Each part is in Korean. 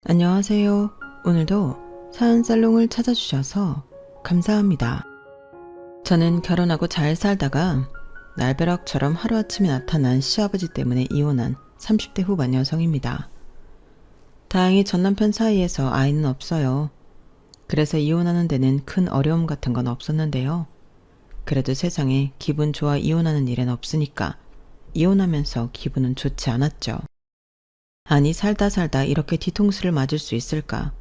안녕하세요. 오늘도 사연살롱을 찾아주셔서 감사합니다. 저는 결혼하고 잘 살다가 날벼락처럼 하루아침에 나타난 시아버지 때문에 이혼한 30대 후반 여성입니다. 다행히 전 남편 사이에서 아이는 없어요. 그래서 이혼하는 데는 큰 어려움 같은 건 없었는데요. 그래도 세상에 기분 좋아 이혼하는 일은 없으니까 이혼하면서 기분은 좋지 않았죠. 아니 살다 이렇게 뒤통수를 맞을 수 있을까?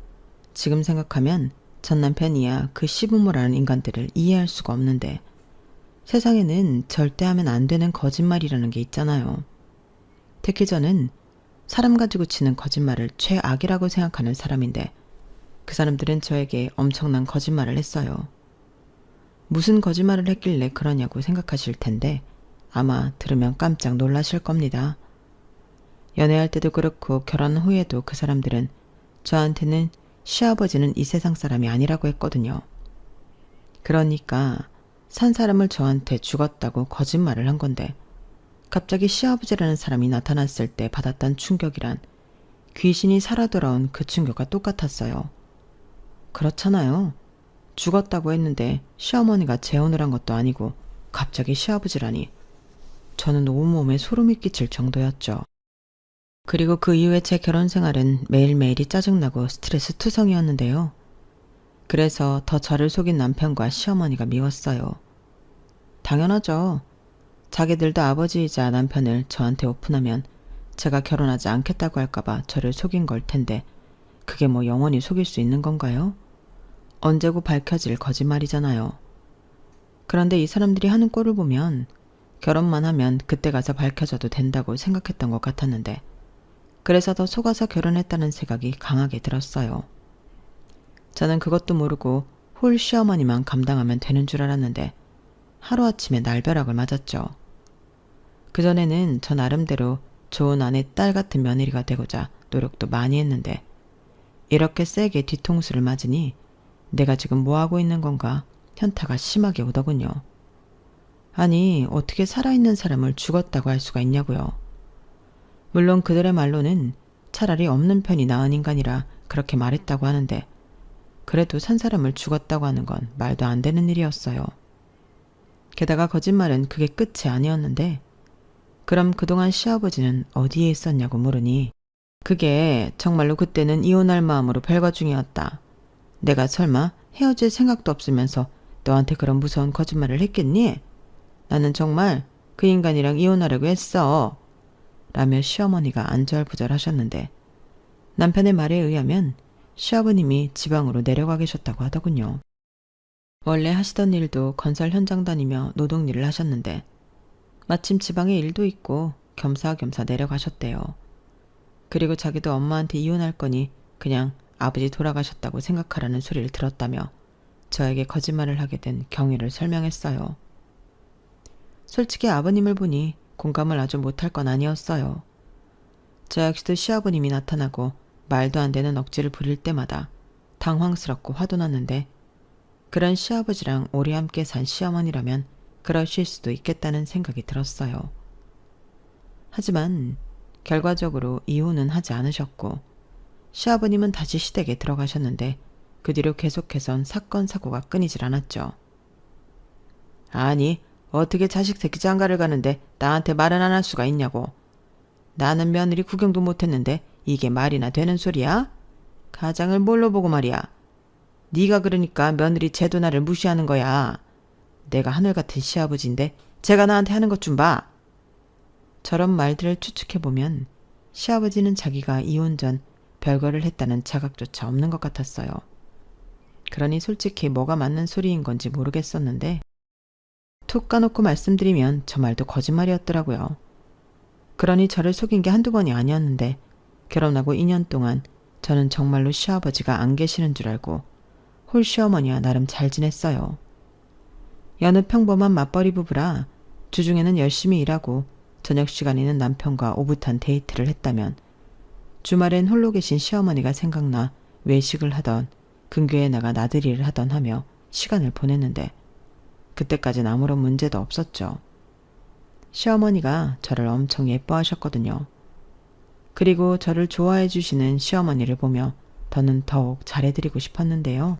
지금 생각하면 전 남편이야 그 시부모라는 인간들을 이해할 수가 없는데 세상에는 절대 하면 안 되는 거짓말이라는 게 있잖아요. 특히 저는 사람 가지고 치는 거짓말을 최악이라고 생각하는 사람인데 그 사람들은 저에게 엄청난 거짓말을 했어요. 무슨 거짓말을 했길래 그러냐고 생각하실 텐데 아마 들으면 깜짝 놀라실 겁니다. 연애할 때도 그렇고 결혼 후에도 그 사람들은 저한테는 시아버지는 이 세상 사람이 아니라고 했거든요. 그러니까 산 사람을 저한테 죽었다고 거짓말을 한 건데 갑자기 시아버지라는 사람이 나타났을 때 받았던 충격이란 귀신이 살아 돌아온 그 충격과 똑같았어요. 그렇잖아요. 죽었다고 했는데 시어머니가 재혼을 한 것도 아니고 갑자기 시아버지라니. 저는 온몸에 소름이 끼칠 정도였죠. 그리고 그 이후에 제 결혼 생활은 매일매일이 짜증나고 스트레스 투성이었는데요. 그래서 더 저를 속인 남편과 시어머니가 미웠어요. 당연하죠. 자기들도 아버지이자 남편을 저한테 오픈하면 제가 결혼하지 않겠다고 할까봐 저를 속인 걸 텐데 그게 뭐 영원히 속일 수 있는 건가요? 언제고 밝혀질 거짓말이잖아요. 그런데 이 사람들이 하는 꼴을 보면 결혼만 하면 그때 가서 밝혀져도 된다고 생각했던 것 같았는데 그래서 더 속아서 결혼했다는 생각이 강하게 들었어요. 저는 그것도 모르고 홀 시어머니만 감당하면 되는 줄 알았는데 하루아침에 날벼락을 맞았죠. 그전에는 저 나름대로 좋은 아내 딸 같은 며느리가 되고자 노력도 많이 했는데 이렇게 세게 뒤통수를 맞으니 내가 지금 뭐하고 있는 건가 현타가 심하게 오더군요. 아니 어떻게 살아있는 사람을 죽었다고 할 수가 있냐고요. 물론 그들의 말로는 차라리 없는 편이 나은 인간이라 그렇게 말했다고 하는데 그래도 산 사람을 죽었다고 하는 건 말도 안 되는 일이었어요. 게다가 거짓말은 그게 끝이 아니었는데 그럼 그동안 시아버지는 어디에 있었냐고 물으니 그게 정말로 그때는 이혼할 마음으로 별거 중이었다. 내가 설마 헤어질 생각도 없으면서 너한테 그런 무서운 거짓말을 했겠니? 나는 정말 그 인간이랑 이혼하려고 했어. 라며 시어머니가 안절부절하셨는데 남편의 말에 의하면 시아버님이 지방으로 내려가 계셨다고 하더군요. 원래 하시던 일도 건설 현장 다니며 노동일을 하셨는데 마침 지방에 일도 있고 겸사겸사 내려가셨대요. 그리고 자기도 엄마한테 이혼할 거니 그냥 아버지 돌아가셨다고 생각하라는 소리를 들었다며 저에게 거짓말을 하게 된 경위를 설명했어요. 솔직히 아버님을 보니 공감을 아주 못할 건 아니었어요. 저 역시도 시아버님이 나타나고 말도 안 되는 억지를 부릴 때마다 당황스럽고 화도 났는데 그런 시아버지랑 오래 함께 산 시어머니라면 그러실 수도 있겠다는 생각이 들었어요. 하지만 결과적으로 이혼은 하지 않으셨고 시아버님은 다시 시댁에 들어가셨는데 그 뒤로 계속해선 사건 사고가 끊이질 않았죠. 아니 어떻게 자식 새끼 장가를 가는데 나한테 말은 안 할 수가 있냐고. 나는 며느리 구경도 못했는데 이게 말이나 되는 소리야? 가장을 뭘로 보고 말이야. 네가 그러니까 며느리 제도 나를 무시하는 거야. 내가 하늘 같은 시아버지인데 제가 나한테 하는 것 좀 봐. 저런 말들을 추측해보면 시아버지는 자기가 이혼 전 별거를 했다는 자각조차 없는 것 같았어요. 그러니 솔직히 뭐가 맞는 소리인 건지 모르겠었는데 툭 까놓고 말씀드리면 저 말도 거짓말이었더라고요. 그러니 저를 속인 게 한두 번이 아니었는데 결혼하고 2년 동안 저는 정말로 시아버지가 안 계시는 줄 알고 홀 시어머니와 나름 잘 지냈어요. 여느 평범한 맞벌이 부부라 주중에는 열심히 일하고 저녁 시간에는 남편과 오붓한 데이트를 했다면 주말엔 홀로 계신 시어머니가 생각나 외식을 하던 근교에 나가 나들이를 하던 하며 시간을 보냈는데 그때까진 아무런 문제도 없었죠. 시어머니가 저를 엄청 예뻐하셨거든요. 그리고 저를 좋아해 주시는 시어머니를 보며 더는 더욱 잘해드리고 싶었는데요.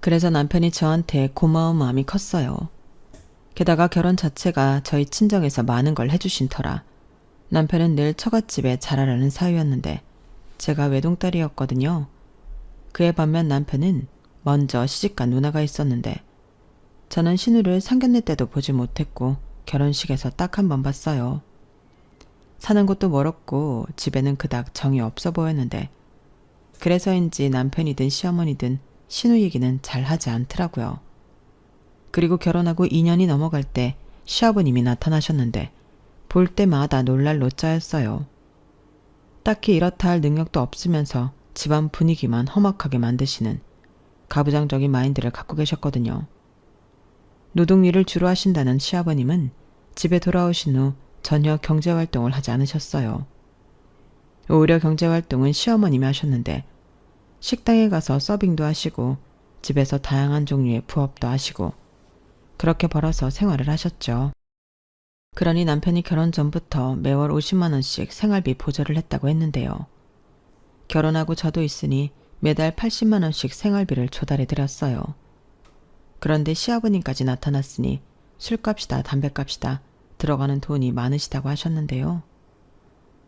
그래서 남편이 저한테 고마운 마음이 컸어요. 게다가 결혼 자체가 저희 친정에서 많은 걸 해주신 터라 남편은 늘 처갓집에 잘하라는 사위였는데 제가 외동딸이었거든요. 그에 반면 남편은 먼저 시집간 누나가 있었는데 저는 신우를 상견례 때도 보지 못했고 결혼식에서 딱 한 번 봤어요. 사는 곳도 멀었고 집에는 그닥 정이 없어 보였는데 그래서인지 남편이든 시어머니든 신우 얘기는 잘 하지 않더라고요. 그리고 결혼하고 2년이 넘어갈 때 시아버님이 나타나셨는데 볼 때마다 놀랄 노자였어요. 딱히 이렇다 할 능력도 없으면서 집안 분위기만 험악하게 만드시는 가부장적인 마인드를 갖고 계셨거든요. 노동일을 주로 하신다는 시아버님은 집에 돌아오신 후 전혀 경제활동을 하지 않으셨어요. 오히려 경제활동은 시어머님이 하셨는데 식당에 가서 서빙도 하시고 집에서 다양한 종류의 부업도 하시고 그렇게 벌어서 생활을 하셨죠. 그러니 남편이 결혼 전부터 매월 50만 원씩 생활비 보조를 했다고 했는데요. 결혼하고 저도 있으니 매달 80만 원씩 생활비를 조달해 드렸어요. 그런데 시아버님까지 나타났으니 술값이다 담배값이다 들어가는 돈이 많으시다고 하셨는데요.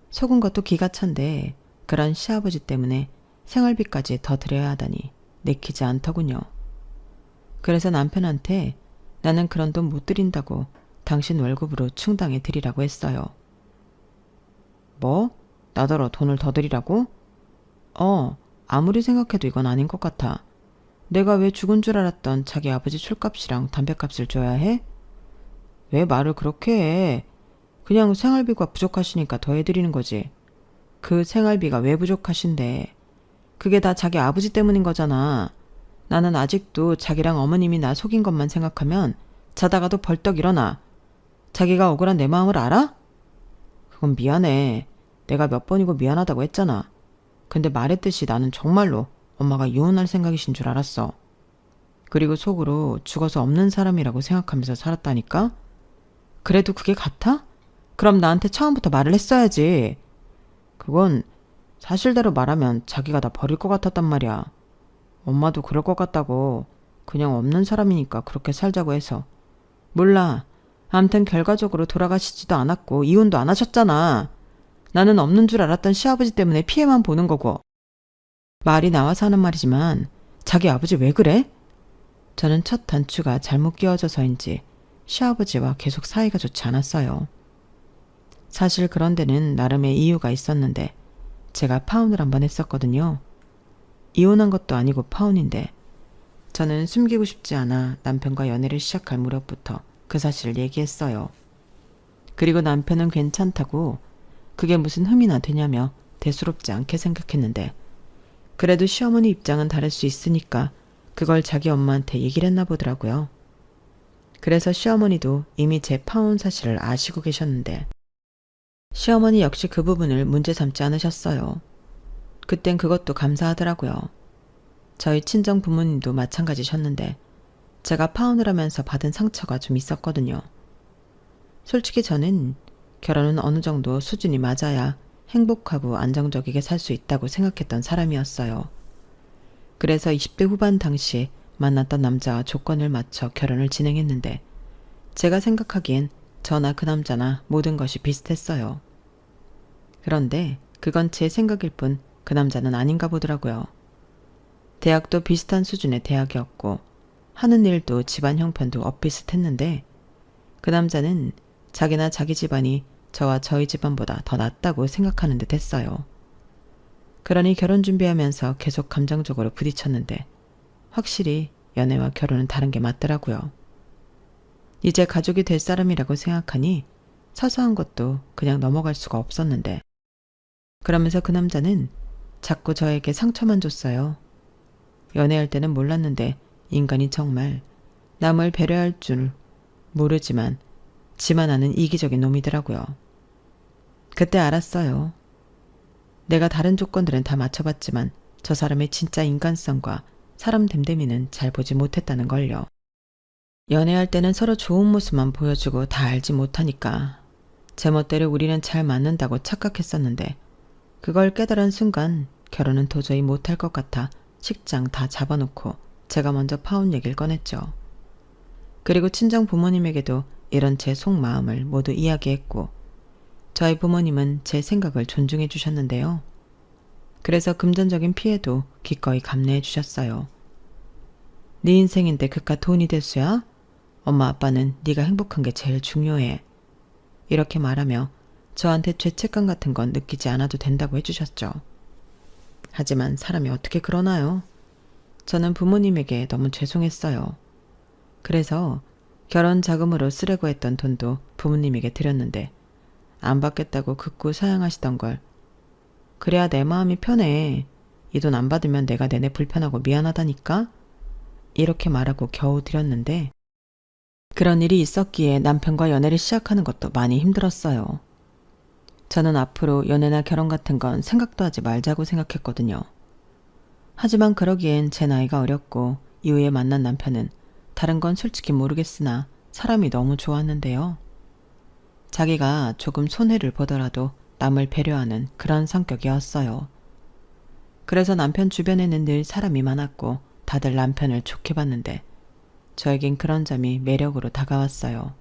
속은 것도 기가 찬데 그런 시아버지 때문에 생활비까지 더 드려야 하다니 내키지 않더군요. 그래서 남편한테 나는 그런 돈 못 드린다고 당신 월급으로 충당해 드리라고 했어요. 뭐? 나더러 돈을 더 드리라고? 아무리 생각해도 이건 아닌 것 같아. 내가 왜 죽은 줄 알았던 자기 아버지 술값이랑 담배값을 줘야 해? 왜 말을 그렇게 해? 그냥 생활비가 부족하시니까 더 해드리는 거지. 그 생활비가 왜 부족하신데? 그게 다 자기 아버지 때문인 거잖아. 나는 아직도 자기랑 어머님이 나 속인 것만 생각하면 자다가도 벌떡 일어나. 자기가 억울한 내 마음을 알아? 그건 미안해. 내가 몇 번이고 미안하다고 했잖아. 근데 말했듯이 나는 정말로 엄마가 이혼할 생각이신 줄 알았어. 그리고 속으로 죽어서 없는 사람이라고 생각하면서 살았다니까? 그래도 그게 같아? 그럼 나한테 처음부터 말을 했어야지. 그건 사실대로 말하면 자기가 나 버릴 것 같았단 말이야. 엄마도 그럴 것 같다고. 그냥 없는 사람이니까 그렇게 살자고 해서. 몰라. 암튼 결과적으로 돌아가시지도 않았고 이혼도 안 하셨잖아. 나는 없는 줄 알았던 시아버지 때문에 피해만 보는 거고. 말이 나와서 하는 말이지만 자기 아버지 왜 그래? 저는 첫 단추가 잘못 끼워져서인지 시아버지와 계속 사이가 좋지 않았어요. 사실 그런 데는 나름의 이유가 있었는데 제가 파혼을 한번 했었거든요. 이혼한 것도 아니고 파혼인데 저는 숨기고 싶지 않아 남편과 연애를 시작할 무렵부터 그 사실을 얘기했어요. 그리고 남편은 괜찮다고 그게 무슨 흠이나 되냐며 대수롭지 않게 생각했는데 그래도 시어머니 입장은 다를 수 있으니까 그걸 자기 엄마한테 얘기를 했나 보더라고요. 그래서 시어머니도 이미 제 파혼 사실을 아시고 계셨는데 시어머니 역시 그 부분을 문제 삼지 않으셨어요. 그땐 그것도 감사하더라고요. 저희 친정 부모님도 마찬가지셨는데 제가 파혼을 하면서 받은 상처가 좀 있었거든요. 솔직히 저는 결혼은 어느 정도 수준이 맞아야 행복하고 안정적이게 살 수 있다고 생각했던 사람이었어요. 그래서 20대 후반 당시 만났던 남자와 조건을 맞춰 결혼을 진행했는데 제가 생각하기엔 저나 그 남자나 모든 것이 비슷했어요. 그런데 그건 제 생각일 뿐 그 남자는 아닌가 보더라고요. 대학도 비슷한 수준의 대학이었고 하는 일도 집안 형편도 엇비슷했는데 그 남자는 자기나 자기 집안이 저와 저희 집안보다 더 낫다고 생각하는 듯 했어요. 그러니 결혼 준비하면서 계속 감정적으로 부딪혔는데 확실히 연애와 결혼은 다른 게 맞더라고요. 이제 가족이 될 사람이라고 생각하니 사소한 것도 그냥 넘어갈 수가 없었는데 그러면서 그 남자는 자꾸 저에게 상처만 줬어요. 연애할 때는 몰랐는데 인간이 정말 남을 배려할 줄 모르지만 지만 아는 이기적인 놈이더라고요. 그때 알았어요. 내가 다른 조건들은 다 맞춰봤지만 저 사람의 진짜 인간성과 사람 됨됨이는 잘 보지 못했다는 걸요. 연애할 때는 서로 좋은 모습만 보여주고 다 알지 못하니까 제멋대로 우리는 잘 맞는다고 착각했었는데 그걸 깨달은 순간 결혼은 도저히 못할 것 같아 식장 다 잡아놓고 제가 먼저 파혼 얘기를 꺼냈죠. 그리고 친정 부모님에게도 이런 제 속마음을 모두 이야기했고 저희 부모님은 제 생각을 존중해 주셨는데요. 그래서 금전적인 피해도 기꺼이 감내해 주셨어요. 네 인생인데 그깟 돈이 대수야? 엄마 아빠는 네가 행복한 게 제일 중요해. 이렇게 말하며 저한테 죄책감 같은 건 느끼지 않아도 된다고 해주셨죠. 하지만 사람이 어떻게 그러나요? 저는 부모님에게 너무 죄송했어요. 그래서 결혼 자금으로 쓰려고 했던 돈도 부모님에게 드렸는데 안 받겠다고 극구 사양하시던 걸 그래야 내 마음이 편해. 이 돈 안 받으면 내가 내내 불편하고 미안하다니까? 이렇게 말하고 겨우 드렸는데 그런 일이 있었기에 남편과 연애를 시작하는 것도 많이 힘들었어요. 저는 앞으로 연애나 결혼 같은 건 생각도 하지 말자고 생각했거든요. 하지만 그러기엔 제 나이가 어렸고 이후에 만난 남편은 다른 건 솔직히 모르겠으나 사람이 너무 좋았는데요. 자기가 조금 손해를 보더라도 남을 배려하는 그런 성격이었어요. 그래서 남편 주변에는 늘 사람이 많았고 다들 남편을 좋게 봤는데 저에겐 그런 점이 매력으로 다가왔어요.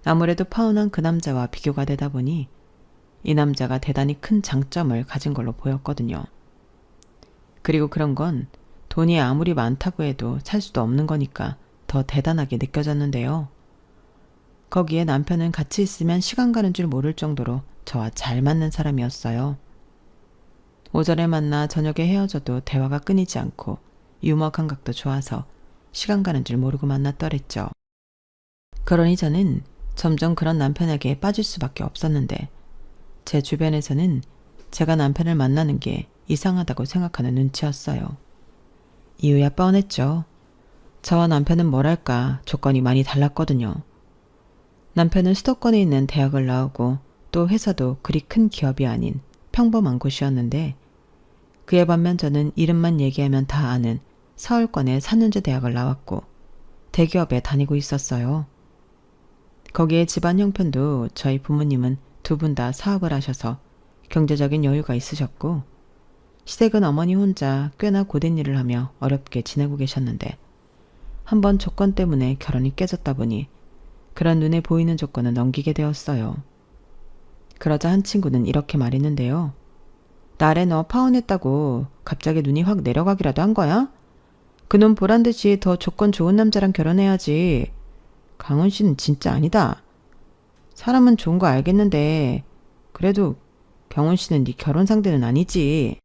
아무래도 파혼한 그 남자와 비교가 되다 보니 이 남자가 대단히 큰 장점을 가진 걸로 보였거든요. 그리고 그런 건 돈이 아무리 많다고 해도 살 수도 없는 거니까 더 대단하게 느껴졌는데요. 거기에 남편은 같이 있으면 시간 가는 줄 모를 정도로 저와 잘 맞는 사람이었어요. 오전에 만나 저녁에 헤어져도 대화가 끊이지 않고 유머 감각도 좋아서 시간 가는 줄 모르고 만났더랬죠. 그러니 저는 점점 그런 남편에게 빠질 수밖에 없었는데 제 주변에서는 제가 남편을 만나는 게 이상하다고 생각하는 눈치였어요. 이유야 뻔했죠. 저와 남편은 뭐랄까 조건이 많이 달랐거든요. 남편은 수도권에 있는 대학을 나오고 또 회사도 그리 큰 기업이 아닌 평범한 곳이었는데 그에 반면 저는 이름만 얘기하면 다 아는 서울권의 4년제 대학을 나왔고 대기업에 다니고 있었어요. 거기에 집안 형편도 저희 부모님은 두 분 다 사업을 하셔서 경제적인 여유가 있으셨고 시댁은 어머니 혼자 꽤나 고된 일을 하며 어렵게 지내고 계셨는데 한번 조건 때문에 결혼이 깨졌다 보니 그런 눈에 보이는 조건은 넘기게 되었어요. 그러자 한 친구는 이렇게 말했는데요. 나래 너 파혼했다고 갑자기 눈이 확 내려가기라도 한 거야? 그놈 보란 듯이 더 조건 좋은 남자랑 결혼해야지. 강은 씨는 진짜 아니다. 사람은 좋은 거 알겠는데 그래도 경훈 씨는 네 결혼 상대는 아니지.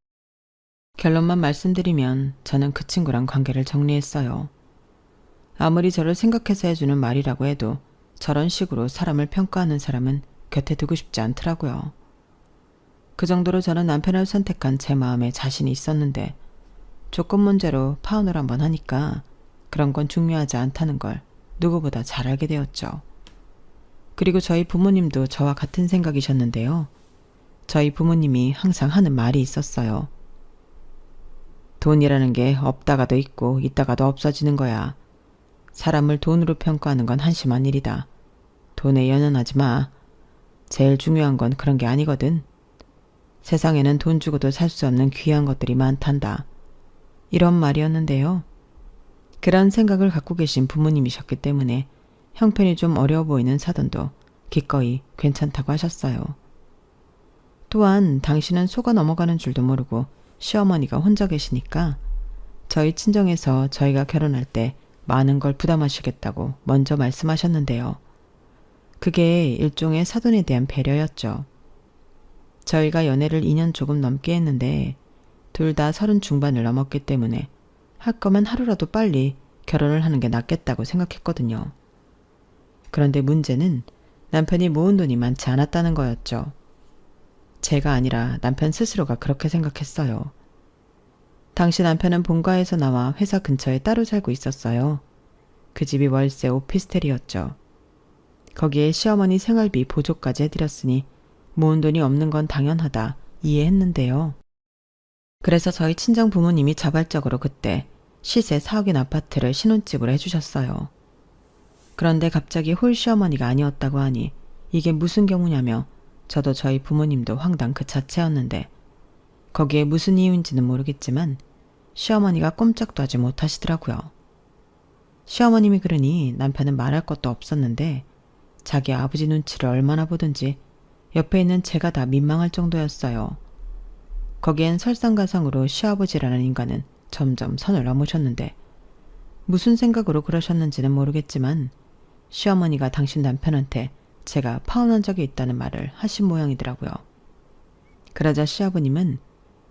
결론만 말씀드리면 저는 그 친구랑 관계를 정리했어요. 아무리 저를 생각해서 해주는 말이라고 해도 저런 식으로 사람을 평가하는 사람은 곁에 두고 싶지 않더라고요. 그 정도로 저는 남편을 선택한 제 마음에 자신이 있었는데 조건 문제로 파혼을 한번 하니까 그런 건 중요하지 않다는 걸 누구보다 잘 알게 되었죠. 그리고 저희 부모님도 저와 같은 생각이셨는데요. 저희 부모님이 항상 하는 말이 있었어요. 돈이라는 게 없다가도 있고 있다가도 없어지는 거야. 사람을 돈으로 평가하는 건 한심한 일이다. 돈에 연연하지 마. 제일 중요한 건 그런 게 아니거든. 세상에는 돈 주고도 살 수 없는 귀한 것들이 많단다. 이런 말이었는데요. 그런 생각을 갖고 계신 부모님이셨기 때문에 형편이 좀 어려워 보이는 사돈도 기꺼이 괜찮다고 하셨어요. 또한 당신은 속아 넘어가는 줄도 모르고 시어머니가 혼자 계시니까 저희 친정에서 저희가 결혼할 때 많은 걸 부담하시겠다고 먼저 말씀하셨는데요. 그게 일종의 사돈에 대한 배려였죠. 저희가 연애를 2년 조금 넘게 했는데 둘 다 30 중반을 넘었기 때문에 할 거면 하루라도 빨리 결혼을 하는 게 낫겠다고 생각했거든요. 그런데 문제는 남편이 모은 돈이 많지 않았다는 거였죠. 제가 아니라 남편 스스로가 그렇게 생각했어요. 당시 남편은 본가에서 나와 회사 근처에 따로 살고 있었어요. 그 집이 월세 오피스텔이었죠. 거기에 시어머니 생활비 보조까지 해드렸으니 모은 돈이 없는 건 당연하다 이해했는데요. 그래서 저희 친정 부모님이 자발적으로 그때 시세 4억인 아파트를 신혼집으로 해주셨어요. 그런데 갑자기 홀 시어머니가 아니었다고 하니 이게 무슨 경우냐며 저도 저희 부모님도 황당 그 자체였는데 거기에 무슨 이유인지는 모르겠지만 시어머니가 꼼짝도 하지 못하시더라고요. 시어머님이 그러니 남편은 말할 것도 없었는데 자기 아버지 눈치를 얼마나 보든지 옆에 있는 제가 다 민망할 정도였어요. 거기엔 설상가상으로 시아버지라는 인간은 점점 선을 넘으셨는데 무슨 생각으로 그러셨는지는 모르겠지만 시어머니가 당신 남편한테 제가 파혼한 적이 있다는 말을 하신 모양이더라고요. 그러자 시아버님은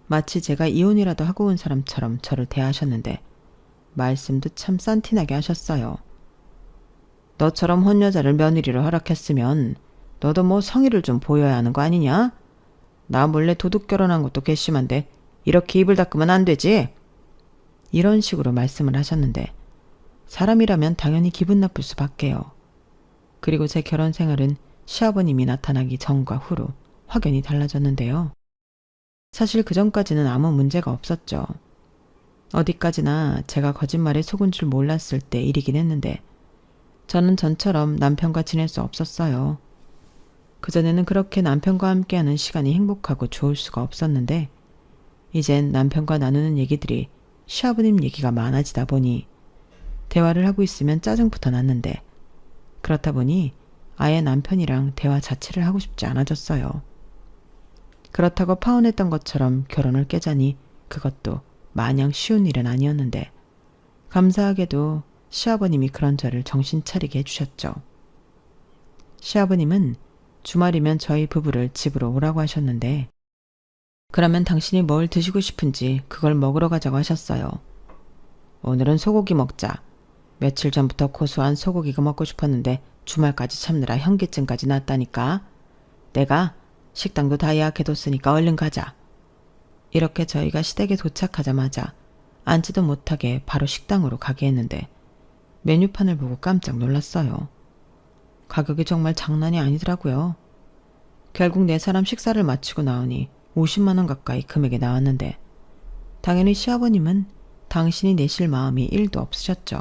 마치 제가 이혼이라도 하고 온 사람처럼 저를 대하셨는데 말씀도 참 싼티나게 하셨어요. 너처럼 혼여자를 며느리로 허락했으면 너도 뭐 성의를 좀 보여야 하는 거 아니냐? 나 몰래 도둑 결혼한 것도 괘씸한데 이렇게 입을 닫으면 안 되지? 이런 식으로 말씀을 하셨는데 사람이라면 당연히 기분 나쁠 수밖에요. 그리고 제 결혼 생활은 시아버님이 나타나기 전과 후로 확연히 달라졌는데요. 사실 그전까지는 아무 문제가 없었죠. 어디까지나 제가 거짓말에 속은 줄 몰랐을 때 일이긴 했는데 저는 전처럼 남편과 지낼 수 없었어요. 그전에는 그렇게 남편과 함께하는 시간이 행복하고 좋을 수가 없었는데 이젠 남편과 나누는 얘기들이 시아버님 얘기가 많아지다 보니 대화를 하고 있으면 짜증부터 났는데 그렇다 보니 아예 남편이랑 대화 자체를 하고 싶지 않아졌어요. 그렇다고 파혼했던 것처럼 결혼을 깨자니 그것도 마냥 쉬운 일은 아니었는데 감사하게도 시아버님이 그런 저를 정신 차리게 해주셨죠. 시아버님은 주말이면 저희 부부를 집으로 오라고 하셨는데 그러면 당신이 뭘 드시고 싶은지 그걸 먹으러 가자고 하셨어요. 오늘은 소고기 먹자. 며칠 전부터 고소한 소고기가 먹고 싶었는데 주말까지 참느라 현기증까지 났다니까. 내가 식당도 다 예약해뒀으니까 얼른 가자. 이렇게 저희가 시댁에 도착하자마자 앉지도 못하게 바로 식당으로 가게 했는데 메뉴판을 보고 깜짝 놀랐어요. 가격이 정말 장난이 아니더라고요. 결국 4사람 식사를 마치고 나오니 50만 원 가까이 금액이 나왔는데 당연히 시아버님은 당신이 내실 마음이 1도 없으셨죠.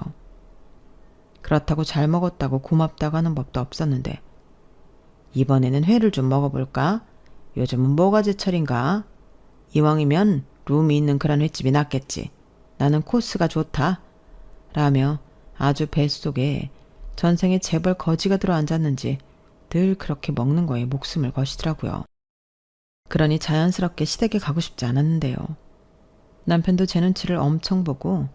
그렇다고 잘 먹었다고 고맙다고 하는 법도 없었는데 이번에는 회를 좀 먹어볼까? 요즘은 뭐가 제철인가? 이왕이면 룸이 있는 그런 횟집이 낫겠지. 나는 코스가 좋다. 라며 아주 뱃속에 전생에 재벌 거지가 들어앉았는지 늘 그렇게 먹는 거에 목숨을 거시더라고요. 그러니 자연스럽게 시댁에 가고 싶지 않았는데요. 남편도 제 눈치를 엄청 보고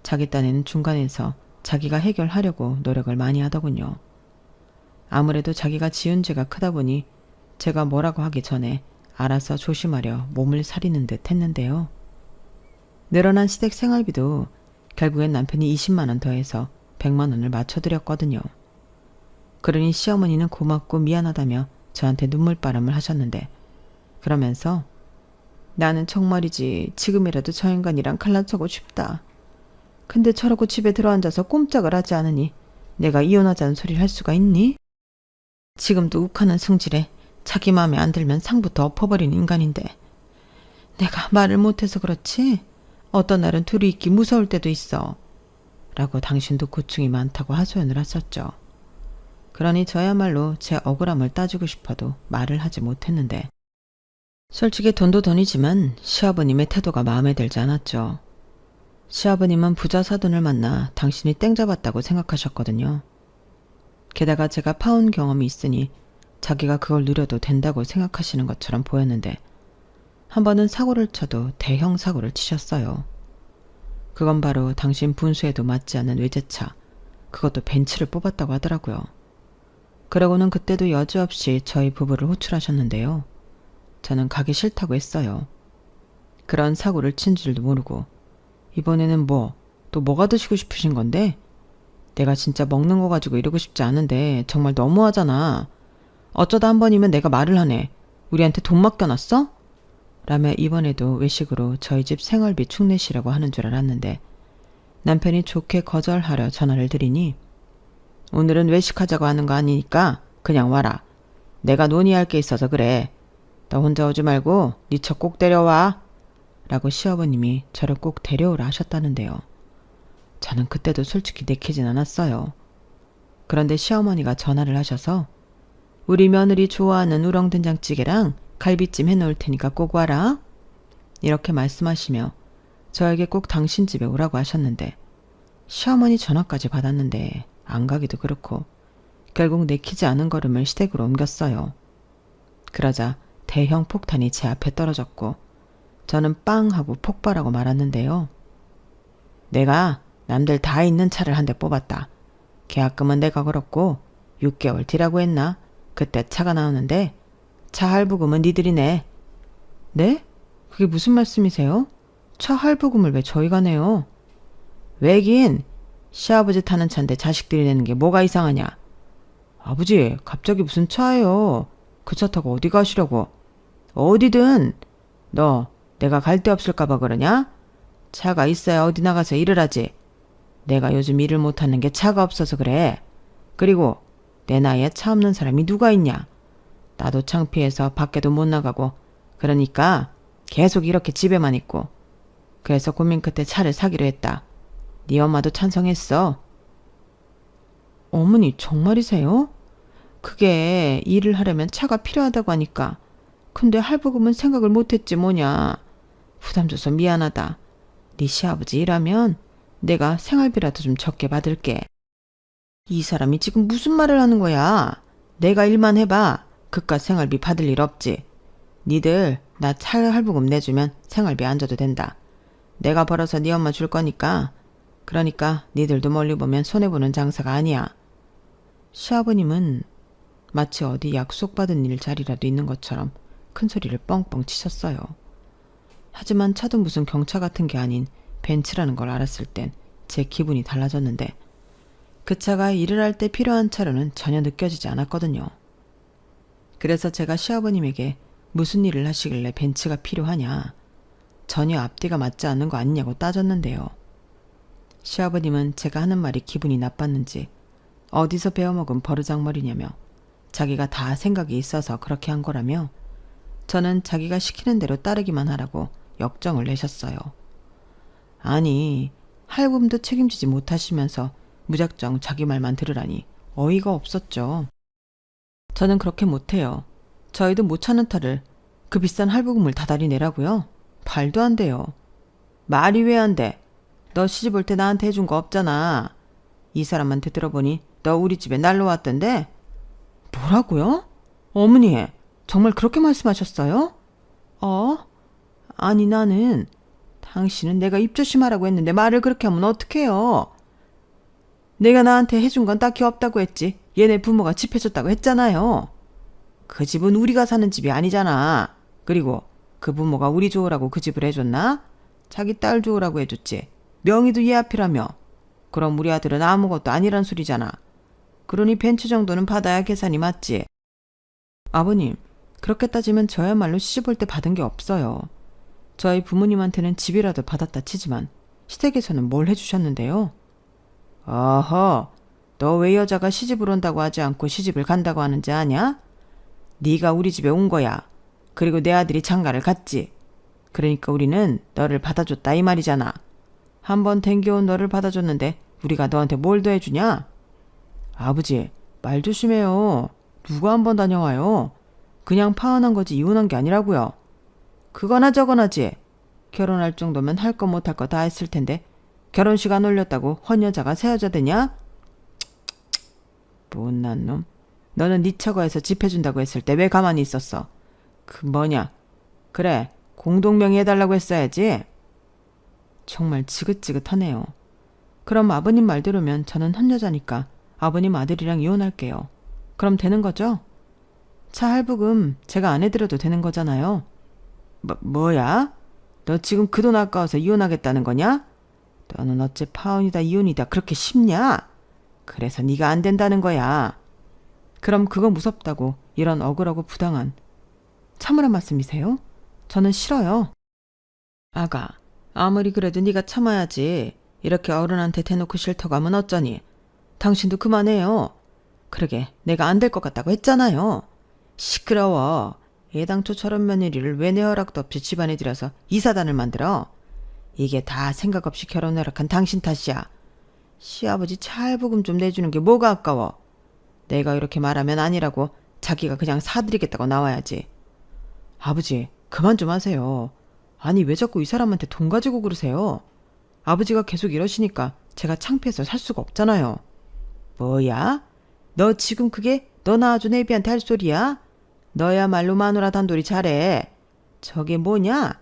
자기 딴에는 중간에서 자기가 해결하려고 노력을 많이 하더군요. 아무래도 자기가 지은 죄가 크다 보니 제가 뭐라고 하기 전에 알아서 조심하려 몸을 사리는 듯 했는데요. 늘어난 시댁 생활비도 결국엔 남편이 20만 원 더해서 100만 원을 맞춰드렸거든요. 그러니 시어머니는 고맙고 미안하다며 저한테 눈물바람을 하셨는데 그러면서 나는 정말이지 지금이라도 저 인간이랑 갈라서고 싶다. 근데 저러고 집에 들어앉아서 꼼짝을 하지 않으니 내가 이혼하자는 소리를 할 수가 있니? 지금도 욱하는 성질에 자기 마음에 안 들면 상부터 엎어버린 인간인데 내가 말을 못해서 그렇지 어떤 날은 둘이 있기 무서울 때도 있어. 라고 당신도 고충이 많다고 하소연을 하셨죠. 그러니 저야말로 제 억울함을 따지고 싶어도 말을 하지 못했는데 솔직히 돈도 돈이지만 시아버님의 태도가 마음에 들지 않았죠. 시아버님은 부자 사돈을 만나 당신이 땡 잡았다고 생각하셨거든요. 게다가 제가 파혼 경험이 있으니 자기가 그걸 누려도 된다고 생각하시는 것처럼 보였는데 한 번은 사고를 쳐도 대형 사고를 치셨어요. 그건 바로 당신 분수에도 맞지 않는 외제차, 그것도 벤츠를 뽑았다고 하더라고요. 그러고는 그때도 여지없이 저희 부부를 호출하셨는데요. 저는 가기 싫다고 했어요. 그런 사고를 친 줄도 모르고 이번에는 또 뭐가 드시고 싶으신 건데? 내가 진짜 먹는 거 가지고 이러고 싶지 않은데 정말 너무하잖아. 어쩌다 한 번이면 내가 말을 하네. 우리한테 돈 맡겨놨어? 라며 이번에도 외식으로 저희 집 생활비 축내시라고 하는 줄 알았는데 남편이 좋게 거절하려 전화를 드리니 오늘은 외식하자고 하는 거 아니니까 그냥 와라. 내가 논의할 게 있어서 그래. 너 혼자 오지 말고 네 차 꼭 데려와. 라고 시어머님이 저를 꼭 데려오라 하셨다는데요. 저는 그때도 솔직히 내키진 않았어요. 그런데 시어머니가 전화를 하셔서 우리 며느리 좋아하는 우렁된장찌개랑 갈비찜 해놓을 테니까 꼭 와라. 이렇게 말씀하시며 저에게 꼭 당신 집에 오라고 하셨는데 시어머니 전화까지 받았는데 안 가기도 그렇고 결국 내키지 않은 걸음을 시댁으로 옮겼어요. 그러자 대형 폭탄이 제 앞에 떨어졌고 저는 빵 하고 폭발하고 말았는데요. 내가 남들 다 있는 차를 한 대 뽑았다. 계약금은 내가 걸었고 6개월 뒤라고 했나? 그때 차가 나오는데 차 할부금은 니들이 내. 네? 그게 무슨 말씀이세요? 차 할부금을 왜 저희가 내요? 왜긴 시아버지 타는 차인데 자식들이 내는 게 뭐가 이상하냐? 아버지 갑자기 무슨 차예요? 그 차 타고 어디 가시려고? 어디든. 너 내가 갈 데 없을까 봐 그러냐? 차가 있어야 어디 나가서 일을 하지. 내가 요즘 일을 못하는 게 차가 없어서 그래. 그리고 내 나이에 차 없는 사람이 누가 있냐? 나도 창피해서 밖에도 못 나가고 그러니까 계속 이렇게 집에만 있고 그래서 고민 끝에 차를 사기로 했다. 네 엄마도 찬성했어. 어머니 정말이세요? 그게 일을 하려면 차가 필요하다고 하니까. 근데 할부금은 생각을 못했지 뭐냐. 부담 줘서 미안하다. 네 시아버지 일하면 내가 생활비라도 좀 적게 받을게. 이 사람이 지금 무슨 말을 하는 거야. 내가 일만 해봐. 그깟 생활비 받을 일 없지. 니들 나 차 할부금 내주면 생활비 안 줘도 된다. 내가 벌어서 네 엄마 줄 거니까. 그러니까 니들도 멀리 보면 손해보는 장사가 아니야. 시아버님은 마치 어디 약속받은 일 자리라도 있는 것처럼 큰 소리를 뻥뻥 치셨어요. 하지만 차도 무슨 경차 같은 게 아닌 벤츠라는 걸 알았을 땐 제 기분이 달라졌는데 그 차가 일을 할 때 필요한 차로는 전혀 느껴지지 않았거든요. 그래서 제가 시아버님에게 무슨 일을 하시길래 벤츠가 필요하냐, 전혀 앞뒤가 맞지 않는 거 아니냐고 따졌는데요. 시아버님은 제가 하는 말이 기분이 나빴는지 어디서 배워먹은 버르장머리냐며 자기가 다 생각이 있어서 그렇게 한 거라며 저는 자기가 시키는 대로 따르기만 하라고 역정을 내셨어요. 아니, 할부금도 책임지지 못하시면서 무작정 자기 말만 들으라니 어이가 없었죠. 저는 그렇게 못해요. 저희도 못 찾는 탈을 그 비싼 할부금을 다달이 내라고요? 말도 안 돼요. 말이 왜 안 돼? 너 시집 올 때 나한테 해준 거 없잖아. 이 사람한테 들어보니 너 우리 집에 날로 왔던데? 뭐라고요? 어머니, 정말 그렇게 말씀하셨어요? 아니 나는 당신은 내가 입조심하라고 했는데 말을 그렇게 하면 어떡해요? 내가 나한테 해준 건 딱히 없다고 했지. 얘네 부모가 집 해줬다고 했잖아요. 그 집은 우리가 사는 집이 아니잖아. 그리고 그 부모가 우리 좋으라고 그 집을 해줬나? 자기 딸 좋으라고 해줬지. 명의도 얘 앞이라며. 그럼 우리 아들은 아무것도 아니란 소리잖아. 그러니 벤츠 정도는 받아야 계산이 맞지. 아버님, 그렇게 따지면 저야말로 시집 올 때 받은 게 없어요. 저희 부모님한테는 집이라도 받았다 치지만 시댁에서는 뭘 해주셨는데요? 어허, 너 왜 여자가 시집을 온다고 하지 않고 시집을 간다고 하는지 아냐? 네가 우리 집에 온 거야. 그리고 내 아들이 장가를 갔지. 그러니까 우리는 너를 받아줬다 이 말이잖아. 한번 댕겨온 너를 받아줬는데 우리가 너한테 뭘 더 해주냐? 아버지, 말 조심해요. 누가 한번 다녀와요. 그냥 파혼한 거지 이혼한 게 아니라고요. 그거나 저거나지. 결혼할 정도면 할 거 못 할 거 다 했을 텐데 결혼식 안 올렸다고 헌여자가 새 여자 되냐? 못난 놈. 너는 네 처가에서 집 해준다고 했을 때 왜 가만히 있었어? 그 뭐냐? 그래, 공동명의 해달라고 했어야지. 정말 지긋지긋하네요. 그럼 아버님 말대로면 저는 헌여자니까 아버님 아들이랑 이혼할게요. 그럼 되는 거죠? 차 할부금 제가 안 해드려도 되는 거잖아요. 뭐야? 너 지금 그 돈 아까워서 이혼하겠다는 거냐? 너는 어째 파혼이다 이혼이다 그렇게 쉽냐? 그래서 네가 안 된다는 거야. 그럼 그거 무섭다고 이런 억울하고 부당한 참으란 말씀이세요? 저는 싫어요. 아가, 아무리 그래도 네가 참아야지. 이렇게 어른한테 대놓고 싫다고 하면 어쩌니? 당신도 그만해요. 그러게 내가 안 될 것 같다고 했잖아요. 시끄러워. 애당초 저런 며느리를 왜 내 허락도 없이 집안에 들여서 이사단을 만들어? 이게 다 생각 없이 결혼 허락한 당신 탓이야. 시아버지 차 할부금 좀 내주는 게 뭐가 아까워. 내가 이렇게 말하면 아니라고 자기가 그냥 사드리겠다고 나와야지. 아버지, 그만 좀 하세요. 아니, 왜 자꾸 이 사람한테 돈 가지고 그러세요? 아버지가 계속 이러시니까 제가 창피해서 살 수가 없잖아요. 뭐야? 너 지금 그게 너 낳아준 애비한테 할 소리야? 너야말로 마누라 단돌이 잘해. 저게 뭐냐?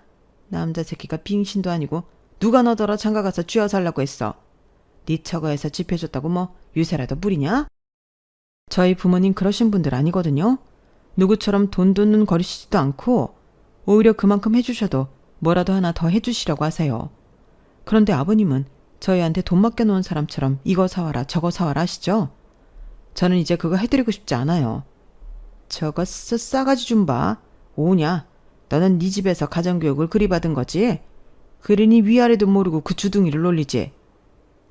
남자 새끼가 빙신도 아니고 누가 너더러 장가가서 쥐어 살라고 했어. 네 처가에서 집해줬다고 뭐 유세라도 부리냐? 저희 부모님 그러신 분들 아니거든요. 누구처럼 돈 돈눈 거리시지도 않고 오히려 그만큼 해주셔도 뭐라도 하나 더 해주시려고 하세요. 그런데 아버님은 저희한테 돈 맡겨놓은 사람처럼 이거 사와라 저거 사와라 하시죠? 저는 이제 그거 해드리고 싶지 않아요. 저거 싸가지 좀 봐. 오냐? 너는 네 집에서 가정교육을 그리 받은 거지? 그러니 위아래도 모르고 그 주둥이를 놀리지.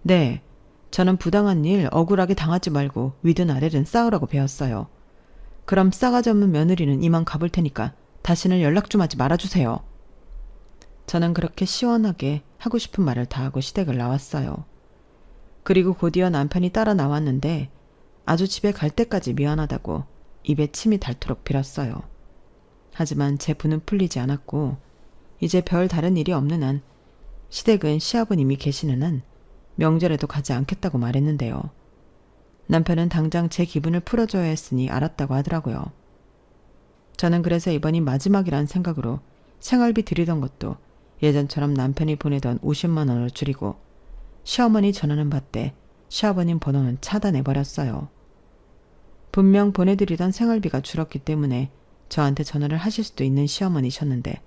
네, 저는 부당한 일 억울하게 당하지 말고 위든 아래든 싸우라고 배웠어요. 그럼 싸가지 없는 며느리는 이만 가볼 테니까 다시는 연락 좀 하지 말아주세요. 저는 그렇게 시원하게 하고 싶은 말을 다 하고 시댁을 나왔어요. 그리고 곧이어 남편이 따라 나왔는데 아주 집에 갈 때까지 미안하다고 입에 침이 닳도록 빌었어요. 하지만 제 분은 풀리지 않았고 이제 별 다른 일이 없는 한 시댁은 시아버님이 계시는 한 명절에도 가지 않겠다고 말했는데요. 남편은 당장 제 기분을 풀어줘야 했으니 알았다고 하더라고요. 저는 그래서 이번이 마지막이란 생각으로 생활비 드리던 것도 예전처럼 남편이 보내던 50만 원을 줄이고 시어머니 전화는 받되 시아버님 번호는 차단해버렸어요. 분명 보내드리던 생활비가 줄었기 때문에 저한테 전화를 하실 수도 있는 시어머니셨는데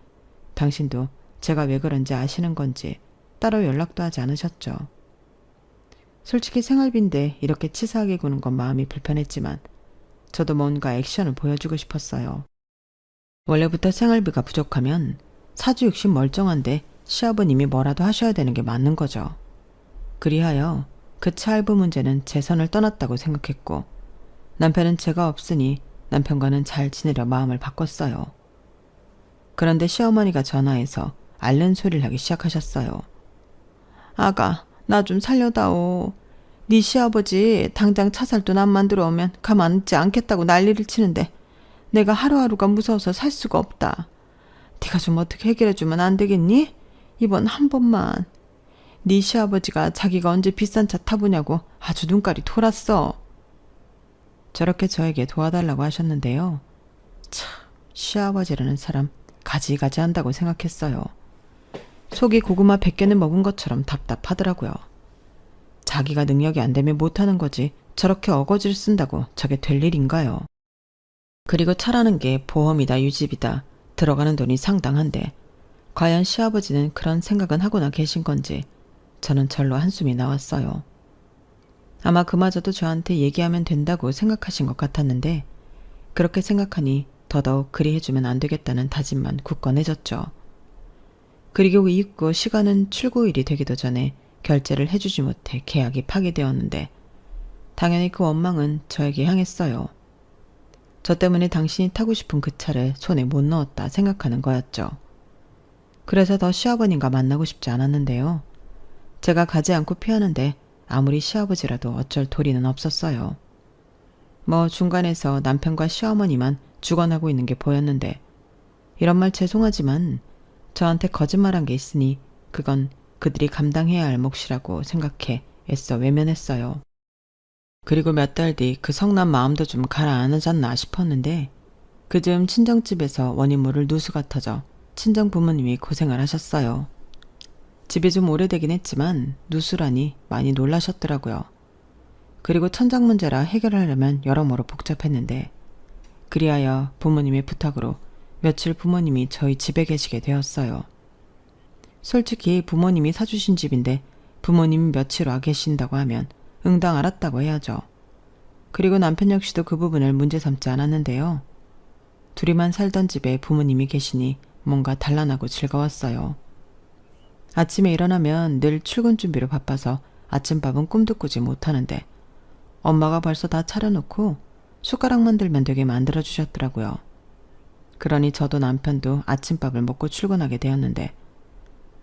당신도 제가 왜 그런지 아시는 건지 따로 연락도 하지 않으셨죠. 솔직히 생활비인데 이렇게 치사하게 구는 건 마음이 불편했지만 저도 뭔가 액션을 보여주고 싶었어요. 원래부터 생활비가 부족하면 사주 욕심 멀쩡한데 시아버님이 뭐라도 하셔야 되는 게 맞는 거죠. 그리하여 그 차할부 문제는 제 선을 떠났다고 생각했고 남편은 제가 없으니 남편과는 잘 지내려 마음을 바꿨어요. 그런데 시어머니가 전화해서 앓는 소리를 하기 시작하셨어요. 아가, 나 좀 살려다오. 네 시아버지 당장 차 살 돈 안 만들어 오면 가만 있지 않겠다고 난리를 치는데 내가 하루하루가 무서워서 살 수가 없다. 네가 좀 어떻게 해결해주면 안 되겠니? 이번 한 번만. 네 시아버지가 자기가 언제 비싼 차 타보냐고 아주 눈깔이 돌았어. 저렇게 저에게 도와달라고 하셨는데요. 참, 시아버지라는 사람 가지가지 한다고 생각했어요. 속이 고구마 100개는 먹은 것처럼 답답하더라고요. 자기가 능력이 안 되면 못하는 거지 저렇게 어거지를 쓴다고 저게 될 일인가요? 그리고 차라는 게 보험이다 유지비다 들어가는 돈이 상당한데 과연 시아버지는 그런 생각은 하고나 계신 건지 저는 절로 한숨이 나왔어요. 아마 그마저도 저한테 얘기하면 된다고 생각하신 것 같았는데 그렇게 생각하니 더더욱 그리 해주면 안 되겠다는 다짐만 굳건해졌죠. 그리고 이윽고 시간은 출고일이 되기도 전에 결제를 해주지 못해 계약이 파기되었는데 당연히 그 원망은 저에게 향했어요. 저 때문에 당신이 타고 싶은 그 차를 손에 못 넣었다 생각하는 거였죠. 그래서 더 시아버님과 만나고 싶지 않았는데요. 제가 가지 않고 피하는데 아무리 시아버지라도 어쩔 도리는 없었어요. 뭐 중간에서 남편과 시어머니만 죽어나고 있는 게 보였는데 이런 말 죄송하지만 저한테 거짓말한 게 있으니 그건 그들이 감당해야 할 몫이라고 생각해 애써 외면했어요. 그리고 몇 달 뒤 그 성난 마음도 좀 가라앉았나 싶었는데 그즈음 친정집에서 원인 모를 누수가 터져 친정 부모님이 고생을 하셨어요. 집이 좀 오래되긴 했지만 누수라니 많이 놀라셨더라고요. 그리고 천장 문제라 해결하려면 여러모로 복잡했는데 그리하여 부모님의 부탁으로 며칠 부모님이 저희 집에 계시게 되었어요. 솔직히 부모님이 사주신 집인데 부모님이 며칠 와 계신다고 하면 응당 알았다고 해야죠. 그리고 남편 역시도 그 부분을 문제 삼지 않았는데요. 둘이만 살던 집에 부모님이 계시니 뭔가 단란하고 즐거웠어요. 아침에 일어나면 늘 출근 준비로 바빠서 아침밥은 꿈도 꾸지 못하는데 엄마가 벌써 다 차려놓고 숟가락만 들면 되게 만들어주셨더라고요. 그러니 저도 남편도 아침밥을 먹고 출근하게 되었는데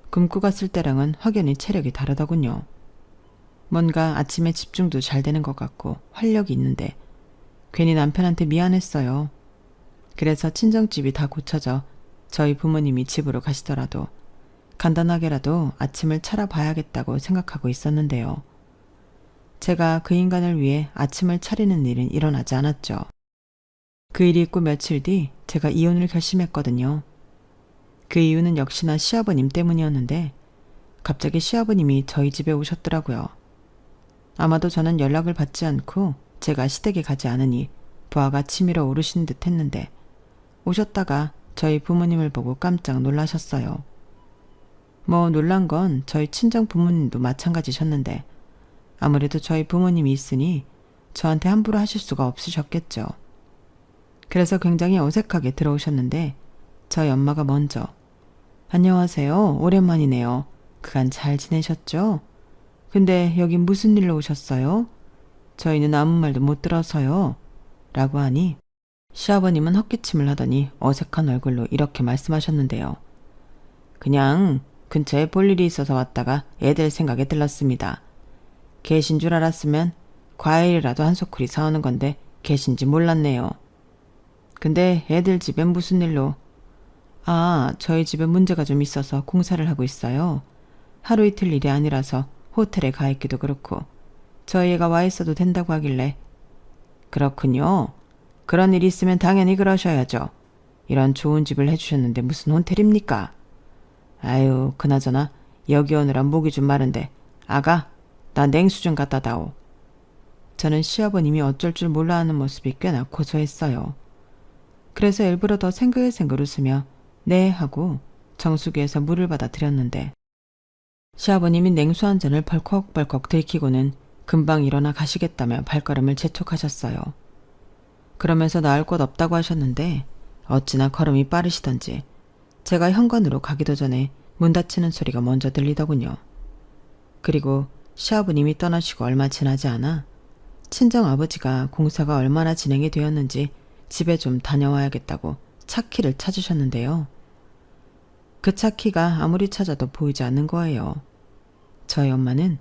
굶고 갔을 때랑은 확연히 체력이 다르더군요. 뭔가 아침에 집중도 잘 되는 것 같고 활력이 있는데 괜히 남편한테 미안했어요. 그래서 친정집이 다 고쳐져 저희 부모님이 집으로 가시더라도 간단하게라도 아침을 차려봐야겠다고 생각하고 있었는데요. 제가 그 인간을 위해 아침을 차리는 일은 일어나지 않았죠. 그 일이 있고 며칠 뒤 제가 이혼을 결심했거든요. 그 이유는 역시나 시아버님 때문이었는데 갑자기 시아버님이 저희 집에 오셨더라고요. 아마도 저는 연락을 받지 않고 제가 시댁에 가지 않으니 부하가 치밀어 오르신 듯 했는데 오셨다가 저희 부모님을 보고 깜짝 놀라셨어요. 뭐 놀란 건 저희 친정 부모님도 마찬가지셨는데 아무래도 저희 부모님이 있으니 저한테 함부로 하실 수가 없으셨겠죠. 그래서 굉장히 어색하게 들어오셨는데 저희 엄마가 먼저 안녕하세요. 오랜만이네요. 그간 잘 지내셨죠? 근데 여긴 무슨 일로 오셨어요? 저희는 아무 말도 못 들어서요. 라고 하니 시아버님은 헛기침을 하더니 어색한 얼굴로 이렇게 말씀하셨는데요. 그냥 근처에 볼 일이 있어서 왔다가 애들 생각에 들렀습니다. 계신 줄 알았으면 과일이라도 한 소쿠리 사오는 건데 계신지 몰랐네요. 근데 애들 집엔 무슨 일로? 아, 저희 집에 문제가 좀 있어서 공사를 하고 있어요. 하루 이틀 일이 아니라서 호텔에 가 있기도 그렇고 저희 애가 와 있어도 된다고 하길래 그렇군요. 그런 일이 있으면 당연히 그러셔야죠. 이런 좋은 집을 해주셨는데 무슨 호텔입니까? 아유, 그나저나 여기 오느라 목이 좀 마른데 아가, 나 냉수 좀 갖다 다오. 저는 시아버님이 어쩔 줄 몰라 하는 모습이 꽤나 고소했어요. 그래서 일부러 더 생글생글 웃으며 네 하고 정수기에서 물을 받아 드렸는데 시아버님이 냉수 한 잔을 벌컥벌컥 들이키고는 금방 일어나 가시겠다며 발걸음을 재촉하셨어요. 그러면서 나을 곳 없다고 하셨는데 어찌나 걸음이 빠르시던지 제가 현관으로 가기도 전에 문 닫히는 소리가 먼저 들리더군요. 그리고 시아버님이 떠나시고 얼마 지나지 않아 친정아버지가 공사가 얼마나 진행이 되었는지 집에 좀 다녀와야겠다고 차키를 찾으셨는데요. 그 차키가 아무리 찾아도 보이지 않는 거예요. 저희 엄마는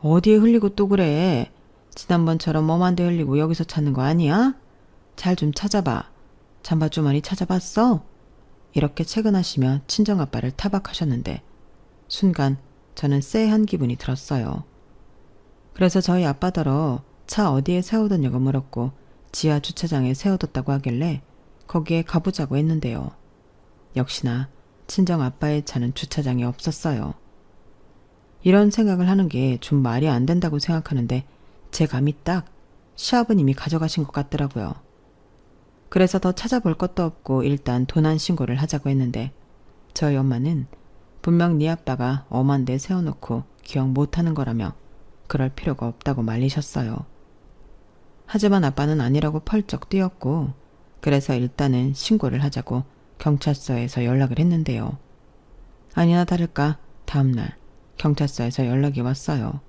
어디에 흘리고 또 그래? 지난번처럼 몸한 데 흘리고 여기서 찾는 거 아니야? 잘 좀 찾아봐. 잠바주머니 찾아봤어? 이렇게 채근하시며 친정아빠를 타박하셨는데 순간 저는 쎄한 기분이 들었어요. 그래서 저희 아빠더러 차 어디에 세워뒀냐고 물었고 지하 주차장에 세워뒀다고 하길래 거기에 가보자고 했는데요. 역시나 친정아빠의 차는 주차장에 없었어요. 이런 생각을 하는 게 좀 말이 안 된다고 생각하는데 제 감이 딱 시아버님이 가져가신 것 같더라고요. 그래서 더 찾아볼 것도 없고 일단 도난 신고를 하자고 했는데 저희 엄마는 분명 네 아빠가 엄한 데 세워놓고 기억 못하는 거라며 그럴 필요가 없다고 말리셨어요. 하지만 아빠는 아니라고 펄쩍 뛰었고 그래서 일단은 신고를 하자고 경찰서에서 연락을 했는데요. 아니나 다를까 다음날 경찰서에서 연락이 왔어요.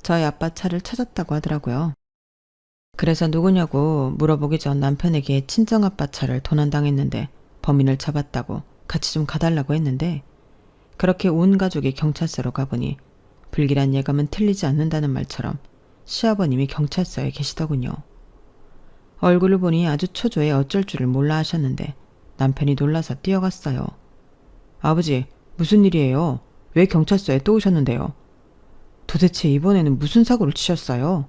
저희 아빠 차를 찾았다고 하더라고요. 그래서 누구냐고 물어보기 전 남편에게 친정아빠 차를 도난당했는데 범인을 잡았다고 같이 좀 가달라고 했는데 그렇게 온 가족이 경찰서로 가보니 불길한 예감은 틀리지 않는다는 말처럼 시아버님이 경찰서에 계시더군요. 얼굴을 보니 아주 초조해 어쩔 줄을 몰라 하셨는데 남편이 놀라서 뛰어갔어요. 아버지, 무슨 일이에요? 왜 경찰서에 또 오셨는데요? 도대체 이번에는 무슨 사고를 치셨어요?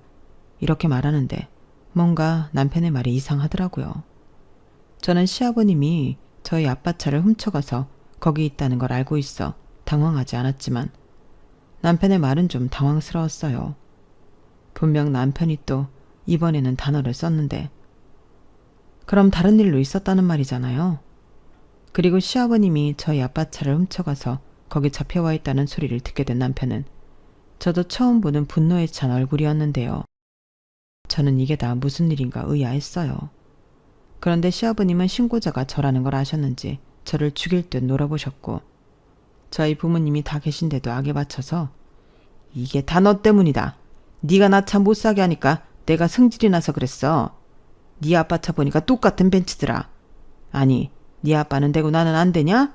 이렇게 말하는데 뭔가 남편의 말이 이상하더라고요. 저는 시아버님이 저희 아빠 차를 훔쳐가서 거기 있다는 걸 알고 있어 당황하지 않았지만 남편의 말은 좀 당황스러웠어요. 분명 남편이 또 이번에는 단어를 썼는데 그럼 다른 일로 있었다는 말이잖아요. 그리고 시아버님이 저희 아빠 차를 훔쳐가서 거기 잡혀와 있다는 소리를 듣게 된 남편은 저도 처음 보는 분노에 찬 얼굴이었는데요. 저는 이게 다 무슨 일인가 의아했어요. 그런데 시아버님은 신고자가 저라는 걸 아셨는지 저를 죽일 듯 놀아보셨고 저희 부모님이 다 계신데도 악에 받쳐서 이게 다 너 때문이다. 네가 나 차 못 사게 하니까 내가 성질이 나서 그랬어. 네 아빠 차 보니까 똑같은 벤츠더라. 아니, 네 아빠는 되고 나는 안 되냐?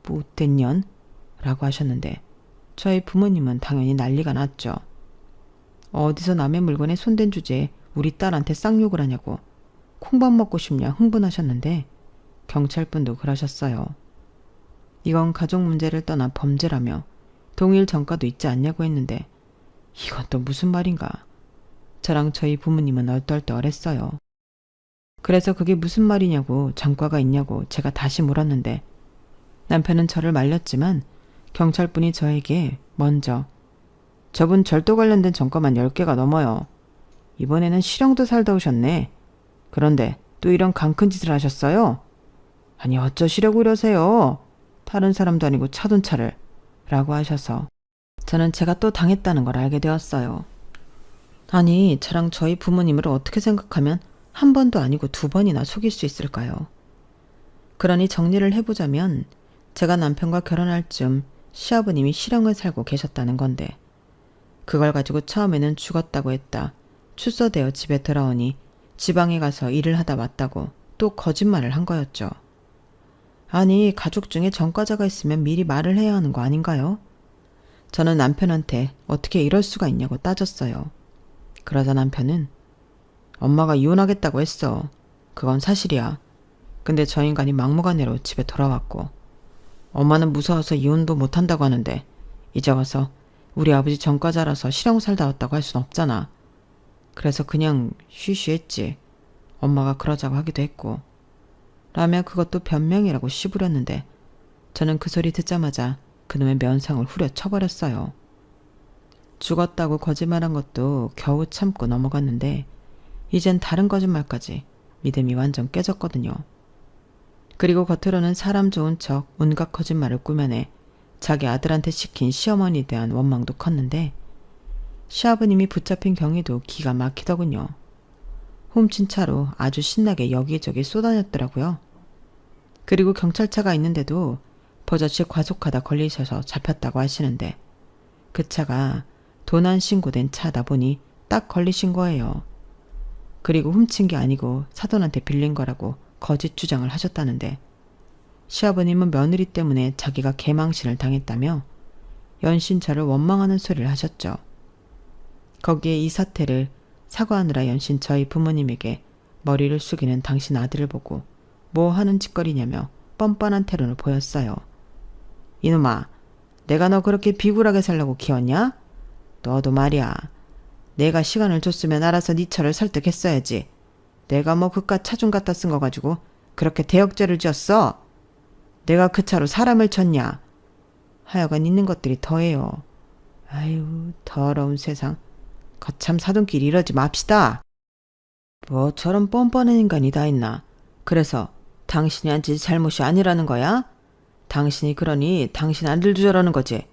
못된 년? 라고 하셨는데 저희 부모님은 당연히 난리가 났죠. 어디서 남의 물건에 손댄 주제에 우리 딸한테 쌍욕을 하냐고 콩밥 먹고 싶냐 흥분하셨는데 경찰분도 그러셨어요. 이건 가족 문제를 떠나 범죄라며 동일 전과도 있지 않냐고 했는데 이건 또 무슨 말인가. 저랑 저희 부모님은 얼떨떨했어요. 그래서 그게 무슨 말이냐고 전과가 있냐고 제가 다시 물었는데 남편은 저를 말렸지만 경찰분이 저에게 먼저 저분 절도 관련된 전과만 10개가 넘어요. 이번에는 실형도 살다 오셨네. 그런데 또 이런 강큰 짓을 하셨어요? 아니 어쩌시려고 이러세요. 다른 사람도 아니고 차돈 차를 라고 하셔서 저는 제가 또 당했다는 걸 알게 되었어요. 아니 저랑 저희 부모님을 어떻게 생각하면 한 번도 아니고 2번이나 속일 수 있을까요? 그러니 정리를 해보자면 제가 남편과 결혼할 즈음 시아버님이 실형을 살고 계셨다는 건데 그걸 가지고 처음에는 죽었다고 했다. 출소되어 집에 돌아오니 지방에 가서 일을 하다 왔다고 또 거짓말을 한 거였죠. 아니 가족 중에 전과자가 있으면 미리 말을 해야 하는 거 아닌가요? 저는 남편한테 어떻게 이럴 수가 있냐고 따졌어요. 그러자 남편은 엄마가 이혼하겠다고 했어. 그건 사실이야. 근데 저 인간이 막무가내로 집에 돌아왔고 엄마는 무서워서 이혼도 못한다고 하는데 이제 와서 우리 아버지 전과자라서 실형 살다 왔다고 할 순 없잖아. 그래서 그냥 쉬쉬했지. 엄마가 그러자고 하기도 했고 라며 그것도 변명이라고 씨부렸는데 저는 그 소리 듣자마자 그놈의 면상을 후려 쳐버렸어요. 죽었다고 거짓말한 것도 겨우 참고 넘어갔는데 이젠 다른 거짓말까지 믿음이 완전 깨졌거든요. 그리고 겉으로는 사람 좋은 척 온갖 거짓말을 꾸며내 자기 아들한테 시킨 시어머니에 대한 원망도 컸는데 시아버님이 붙잡힌 경위도 기가 막히더군요. 훔친 차로 아주 신나게 여기저기 쏘다녔더라고요. 그리고 경찰차가 있는데도 버젓이 과속하다 걸리셔서 잡혔다고 하시는데 그 차가 도난 신고된 차다 보니 딱 걸리신 거예요. 그리고 훔친 게 아니고 사돈한테 빌린 거라고 거짓 주장을 하셨다는데 시아버님은 며느리 때문에 자기가 개망신을 당했다며 연신 저를 원망하는 소리를 하셨죠. 거기에 이 사태를 사과하느라 연신 저희 부모님에게 머리를 숙이는 당신 아들을 보고 뭐 하는 짓거리냐며 뻔뻔한 태도를 보였어요. 이놈아, 내가 너 그렇게 비굴하게 살라고 키웠냐? 너도 말이야. 내가 시간을 줬으면 알아서 네 처를 설득했어야지. 내가 뭐 그깟 차 좀 갖다 쓴 거 가지고 그렇게 대역죄를 지었어? 내가 그 차로 사람을 쳤냐? 하여간 있는 것들이 더해요. 아유, 더러운 세상. 거참 사돈끼리 이러지 맙시다. 뭐 저런 뻔뻔한 인간이 다 있나. 그래서 당신이 한 짓이 잘못이 아니라는 거야? 당신이 그러니 당신 아들도 저러는 거지.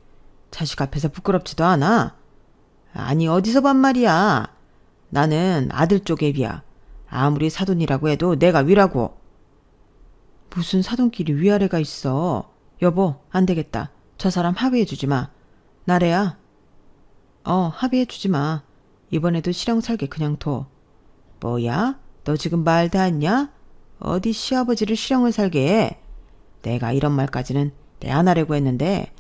자식 앞에서 부끄럽지도 않아? 아니 어디서 반말이야. 나는 아들 쪽 애비야. 아무리 사돈이라고 해도 내가 위라고. 무슨 사돈끼리 위아래가 있어. 여보 안 되겠다. 저 사람 합의해주지 마. 나래야. 합의해주지 마. 이번에도 실형 살게 그냥 둬. 뭐야? 너 지금 말 다 했냐? 어디 시아버지를 실형을 살게 해. 내가 이런 말까지는 내 안 하려고 했는데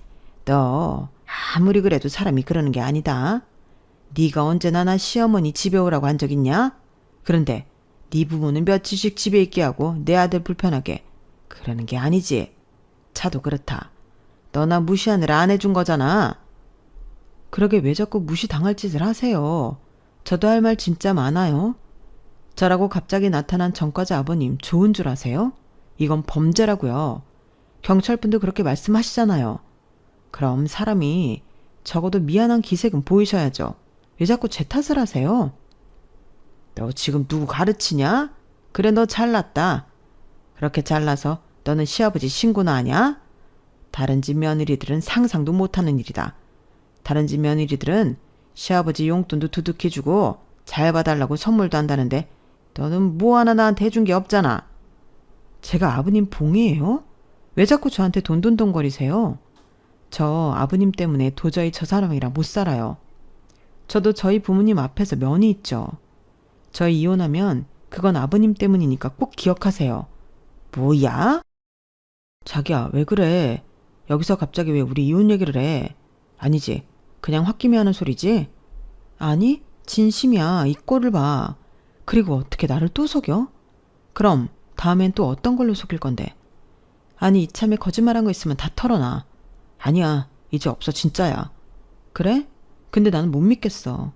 너 아무리 그래도 사람이 그러는 게 아니다. 네가 언제나 나 시어머니 집에 오라고 한 적 있냐? 그런데 네 부모는 며칠씩 집에 있게 하고 내 아들 불편하게 그러는 게 아니지. 차도 그렇다. 너 나 무시하느라 안 해준 거잖아. 그러게 왜 자꾸 무시당할 짓을 하세요. 저도 할 말 진짜 많아요. 저라고 갑자기 나타난 전과자 아버님 좋은 줄 아세요? 이건 범죄라고요. 경찰분도 그렇게 말씀하시잖아요. 그럼 사람이 적어도 미안한 기색은 보이셔야죠. 왜 자꾸 제 탓을 하세요? 너 지금 누구 가르치냐? 그래 너 잘났다. 그렇게 잘나서 너는 시아버지 신고나 하냐? 다른 집 며느리들은 상상도 못하는 일이다. 다른 집 며느리들은 시아버지 용돈도 두둑히 주고 잘 봐달라고 선물도 한다는데 너는 뭐 하나 나한테 해준 게 없잖아. 제가 아버님 봉이에요? 왜 자꾸 저한테 돈돈돈거리세요? 저 아버님 때문에 도저히 저 사람이랑 못 살아요. 저도 저희 부모님 앞에서 면이 있죠. 저희 이혼하면 그건 아버님 때문이니까 꼭 기억하세요. 뭐야? 자기야 왜 그래? 여기서 갑자기 왜 우리 이혼 얘기를 해? 아니지. 그냥 홧김에 하는 소리지? 아니 진심이야. 이 꼴을 봐. 그리고 어떻게 나를 또 속여? 그럼 다음엔 또 어떤 걸로 속일 건데? 아니 이참에 거짓말한 거 있으면 다 털어놔. 아니야, 이제 없어 진짜야. 그래? 근데 나는 못 믿겠어.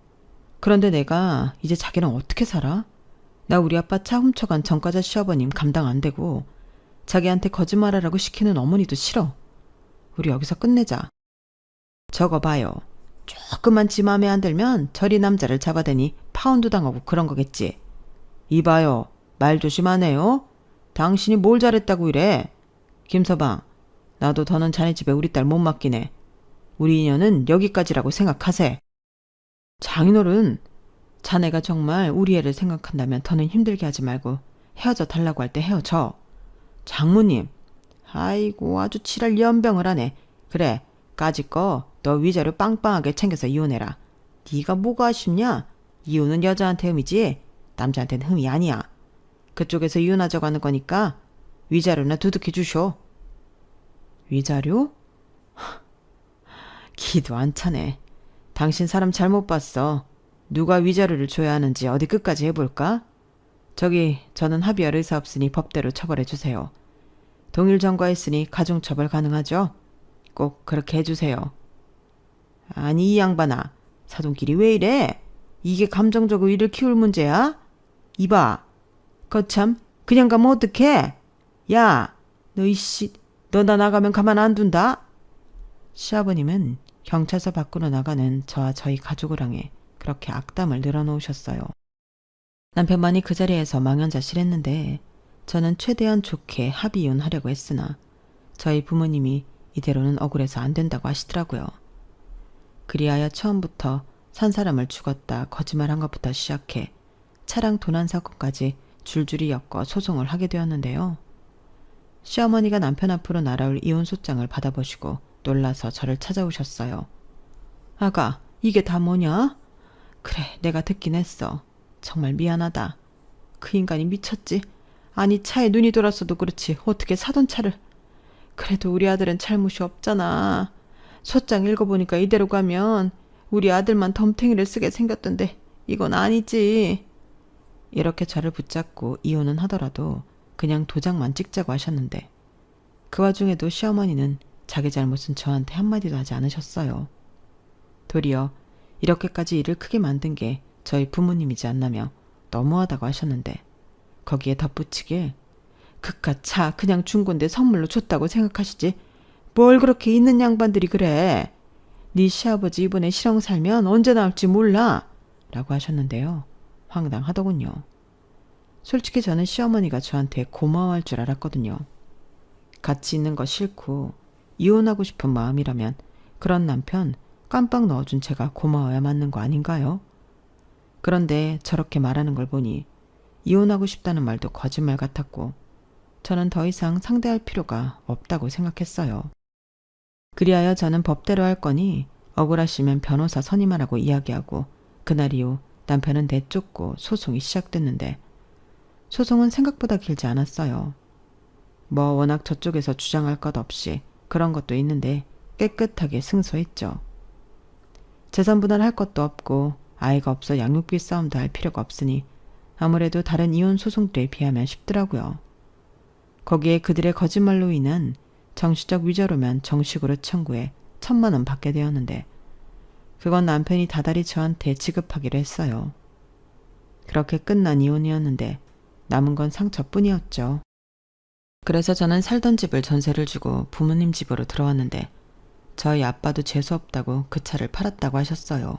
그런데 내가 이제 자기랑 어떻게 살아? 나 우리 아빠 차 훔쳐간 전과자 시어버님 감당 안 되고 자기한테 거짓말하라고 시키는 어머니도 싫어. 우리 여기서 끝내자. 저거 봐요. 조금만 지 맘에 안 들면 저리 남자를 잡아대니 파운드 당하고 그런 거겠지. 이봐요. 말 조심하네요. 당신이 뭘 잘했다고 이래. 김서방, 나도 더는 자네 집에 우리 딸 못 맡기네. 우리 인연은 여기까지라고 생각하세. 장인어른, 자네가 정말 우리 애를 생각한다면 더는 힘들게 하지 말고 헤어져 달라고 할 때 헤어져. 장모님, 아이고 아주 칠할 연병을 하네. 그래, 까짓 거 너 위자료 빵빵하게 챙겨서 이혼해라. 네가 뭐가 아쉽냐? 이혼은 여자한테 흠이지 남자한테는 흠이 아니야. 그쪽에서 이혼하자고 하는 거니까 위자료나 두둑히 주쇼. 위자료? 기도 안 차네. 당신 사람 잘못 봤어. 누가 위자료를 줘야 하는지 어디 끝까지 해볼까? 저기 저는 합의할 의사 없으니 법대로 처벌해 주세요. 동일 전과했으니 가중처벌 가능하죠? 꼭 그렇게 해주세요. 아니 이 양반아, 사돈끼리 왜 이래? 이게 감정적으로 이를 키울 문제야? 이봐, 거참 그냥 가면 어떡해? 야, 너 이씨, 너 나 나가면 가만 안 둔다? 시아버님은 경찰서 밖으로 나가는 저와 저희 가족을 향해 그렇게 악담을 늘어놓으셨어요. 남편만이 그 자리에서 망연자실했는데 저는 최대한 좋게 합의 이혼하려고 했으나 저희 부모님이 이대로는 억울해서 안 된다고 하시더라고요. 그리하여 처음부터 산 사람을 죽었다 거짓말한 것부터 시작해 차량 도난 사건까지 줄줄이 엮어 소송을 하게 되었는데요. 시어머니가 남편 앞으로 날아올 이혼 소장을 받아보시고 놀라서 저를 찾아오셨어요. 아가, 이게 다 뭐냐? 그래, 내가 듣긴 했어. 정말 미안하다. 그 인간이 미쳤지. 아니 차에 눈이 돌았어도 그렇지 어떻게 사돈 차를. 그래도 우리 아들은 잘못이 없잖아. 소장 읽어보니까 이대로 가면 우리 아들만 덤탱이를 쓰게 생겼던데 이건 아니지. 이렇게 저를 붙잡고 이혼은 하더라도 그냥 도장만 찍자고 하셨는데 그 와중에도 시어머니는 자기 잘못은 저한테 한마디도 하지 않으셨어요. 도리어 이렇게까지 일을 크게 만든 게 저희 부모님이지 않나며 너무하다고 하셨는데 거기에 덧붙이길 그깟 차 그냥 준 건데 선물로 줬다고 생각하시지 뭘 그렇게 있는 양반들이 그래. 네 시아버지 이번에 실형 살면 언제 나올지 몰라 라고 하셨는데요. 황당하더군요. 솔직히 저는 시어머니가 저한테 고마워할 줄 알았거든요. 같이 있는 거 싫고 이혼하고 싶은 마음이라면 그런 남편 깜빡 넣어준 제가 고마워야 맞는 거 아닌가요? 그런데 저렇게 말하는 걸 보니 이혼하고 싶다는 말도 거짓말 같았고 저는 더 이상 상대할 필요가 없다고 생각했어요. 그리하여 저는 법대로 할 거니 억울하시면 변호사 선임하라고 이야기하고 그날 이후 남편은 내쫓고 소송이 시작됐는데 소송은 생각보다 길지 않았어요. 뭐 워낙 저쪽에서 주장할 것 없이 그런 것도 있는데 깨끗하게 승소했죠. 재산 분할할 것도 없고 아이가 없어 양육비 싸움도 할 필요가 없으니 아무래도 다른 이혼 소송들에 비하면 쉽더라고요. 거기에 그들의 거짓말로 인한 정치적 위자료면 정식으로 청구해 1,000만 원 받게 되었는데 그건 남편이 다달이 저한테 지급하기로 했어요. 그렇게 끝난 이혼이었는데 남은 건 상처뿐이었죠. 그래서 저는 살던 집을 전세를 주고 부모님 집으로 들어왔는데 저희 아빠도 재수없다고 그 차를 팔았다고 하셨어요.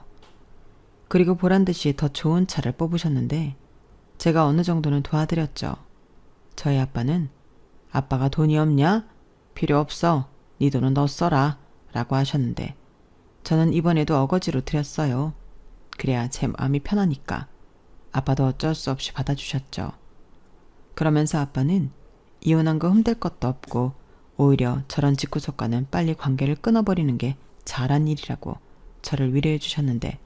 그리고 보란듯이 더 좋은 차를 뽑으셨는데 제가 어느 정도는 도와드렸죠. 저희 아빠는 아빠가 돈이 없냐? 필요 없어. 네 돈은 너 써라 라고 하셨는데 저는 이번에도 어거지로 드렸어요. 그래야 제 마음이 편하니까. 아빠도 어쩔 수 없이 받아주셨죠. 그러면서 아빠는 이혼한 거 흠될 것도 없고 오히려 저런 집구석과는 빨리 관계를 끊어버리는 게 잘한 일이라고 저를 위로해 주셨는데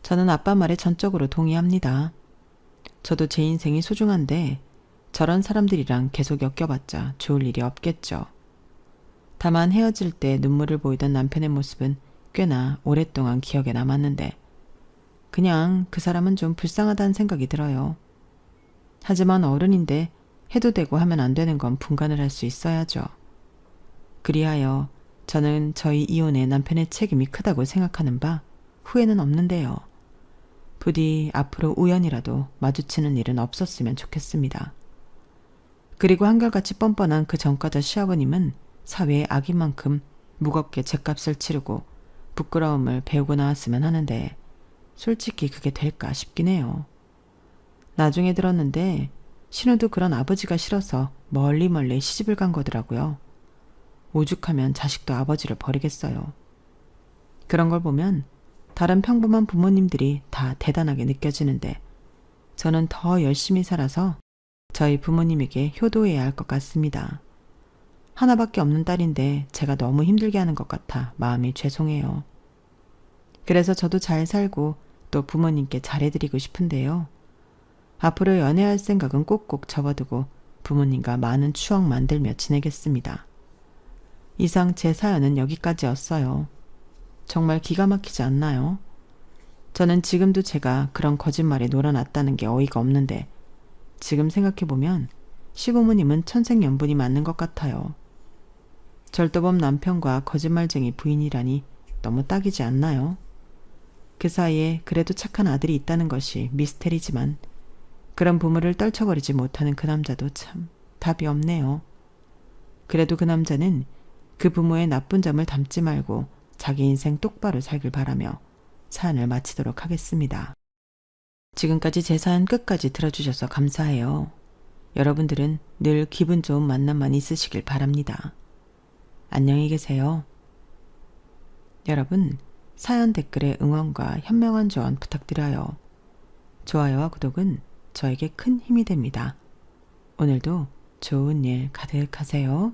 저는 아빠 말에 전적으로 동의합니다. 저도 제 인생이 소중한데 저런 사람들이랑 계속 엮여봤자 좋을 일이 없겠죠. 다만 헤어질 때 눈물을 보이던 남편의 모습은 꽤나 오랫동안 기억에 남았는데 그냥 그 사람은 좀 불쌍하다는 생각이 들어요. 하지만 어른인데 해도 되고 하면 안 되는 건 분간을 할 수 있어야죠. 그리하여 저는 저희 이혼에 남편의 책임이 크다고 생각하는 바 후회는 없는데요. 부디 앞으로 우연이라도 마주치는 일은 없었으면 좋겠습니다. 그리고 한결같이 뻔뻔한 그 전과자 시아버님은 사회의 악인 만큼 무겁게 죗값을 치르고 부끄러움을 배우고 나왔으면 하는데 솔직히 그게 될까 싶긴 해요. 나중에 들었는데 신우도 그런 아버지가 싫어서 멀리 시집을 간 거더라고요. 오죽하면 자식도 아버지를 버리겠어요. 그런 걸 보면 다른 평범한 부모님들이 다 대단하게 느껴지는데 저는 더 열심히 살아서 저희 부모님에게 효도해야 할 것 같습니다. 하나밖에 없는 딸인데 제가 너무 힘들게 하는 것 같아 마음이 죄송해요. 그래서 저도 잘 살고 또 부모님께 잘해드리고 싶은데요. 앞으로 연애할 생각은 꼭꼭 접어두고 부모님과 많은 추억 만들며 지내겠습니다. 이상 제 사연은 여기까지였어요. 정말 기가 막히지 않나요? 저는 지금도 제가 그런 거짓말에 놀아났다는 게 어이가 없는데 지금 생각해보면 시부모님은 천생연분이 맞는 것 같아요. 절도범 남편과 거짓말쟁이 부인이라니 너무 딱이지 않나요? 그 사이에 그래도 착한 아들이 있다는 것이 미스테리지만 그런 부모를 떨쳐버리지 못하는 그 남자도 참 답이 없네요. 그래도 그 남자는 그 부모의 나쁜 점을 담지 말고 자기 인생 똑바로 살길 바라며 사연을 마치도록 하겠습니다. 지금까지 제 사연 끝까지 들어주셔서 감사해요. 여러분들은 늘 기분 좋은 만남만 있으시길 바랍니다. 안녕히 계세요. 여러분, 사연 댓글에 응원과 현명한 조언 부탁드려요. 좋아요와 구독은 저에게 큰 힘이 됩니다. 오늘도 좋은 일 가득하세요.